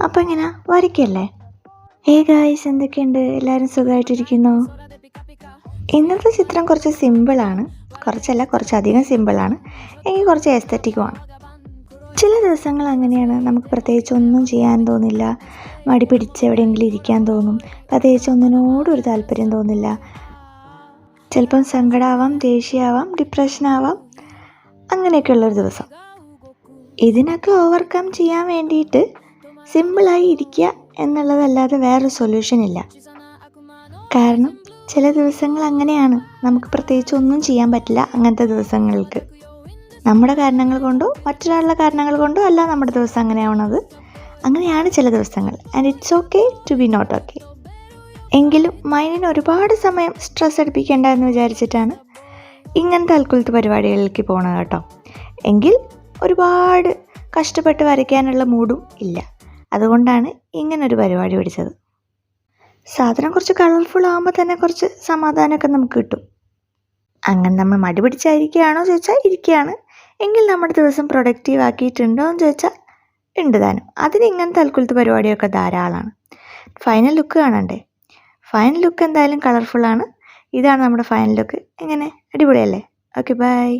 അപ്പോൾ ഇങ്ങനെ വരയ്ക്കല്ലേ. ഗായ്സ്, എന്തൊക്കെയുണ്ട്? എല്ലാവരും സുഖമായിട്ടിരിക്കുന്നോ? ഇന്നത്തെ ചിത്രം കുറച്ച് സിമ്പിളാണ്, കുറച്ചധികം സിമ്പിളാണ്, എനിക്ക് കുറച്ച് എസ്തറ്റിക്കുമാണ്. ചില ദിവസങ്ങൾ അങ്ങനെയാണ്, നമുക്ക് പ്രത്യേകിച്ച് ഒന്നും ചെയ്യാൻ തോന്നില്ല, മടി പിടിച്ച് എവിടെയെങ്കിലും ഇരിക്കാൻ തോന്നും, പ്രത്യേകിച്ച് ഒന്നിനോടും ഒരു താല്പര്യം തോന്നില്ല. ചിലപ്പം സങ്കടമാവാം, ദേഷ്യമാവാം, ഡിപ്രഷനാവാം, അങ്ങനെയൊക്കെയുള്ളൊരു ദിവസം. ഇതിനൊക്കെ ഓവർകം ചെയ്യാൻ വേണ്ടിയിട്ട് സിമ്പിളായി ഇരിക്കുക എന്നുള്ളതല്ലാതെ വേറൊരു സൊല്യൂഷൻ ഇല്ല. കാരണം ചില ദിവസങ്ങൾ അങ്ങനെയാണ്, നമുക്ക് പ്രത്യേകിച്ച് ഒന്നും ചെയ്യാൻ പറ്റില്ല. അങ്ങനത്തെ ദിവസങ്ങൾക്ക് നമ്മുടെ കാരണങ്ങൾ കൊണ്ടോ മറ്റൊരാളുടെ കാരണങ്ങൾ കൊണ്ടോ അല്ല നമ്മുടെ ദിവസം അങ്ങനെയാണ് ചില ദിവസങ്ങൾ. And it's okay to be not okay. എങ്കിലും മൈൻഡിന് ഒരുപാട് സമയം സ്ട്രെസ് എടുപ്പിക്കേണ്ട എന്ന് വിചാരിച്ചിട്ടാണ് ഇങ്ങനത്തെ അൽക്കുലത്ത് പരിപാടികളിലേക്ക് പോകണത് കേട്ടോ. എങ്കിൽ ഒരുപാട് കഷ്ടപ്പെട്ട് വരയ്ക്കാനുള്ള മൂഡും ഇല്ല, അതുകൊണ്ടാണ് ഇങ്ങനൊരു പരിപാടി പിടിച്ചത്. സാധനം കുറച്ച് കളർഫുൾ ആകുമ്പോൾ തന്നെ കുറച്ച് സമാധാനമൊക്കെ നമുക്ക് കിട്ടും. അങ്ങനെ നമ്മൾ മടി പിടിച്ചായിരിക്കുകയാണോ ചോദിച്ചാൽ ഇരിക്കുകയാണ്, എങ്കിൽ നമ്മുടെ ദിവസം പ്രൊഡക്റ്റീവ് ആക്കിയിട്ടുണ്ടോ എന്ന് ചോദിച്ചാൽ ഉണ്ട് താനും. അതിന് ഇങ്ങനത്തെ അൽക്കുലത്ത് പരിപാടിയൊക്കെ ധാരാളമാണ്. ഫൈനൽ ലുക്ക് കാണണ്ടേ? ഫൈനൽ ലുക്ക് എന്തായാലും കളർഫുള്ളാണ്. ഇതാണ് നമ്മുടെ ഫൈനൽ ലുക്ക്. എങ്ങനെ, അടിപൊളിയല്ലേ? Okay, by.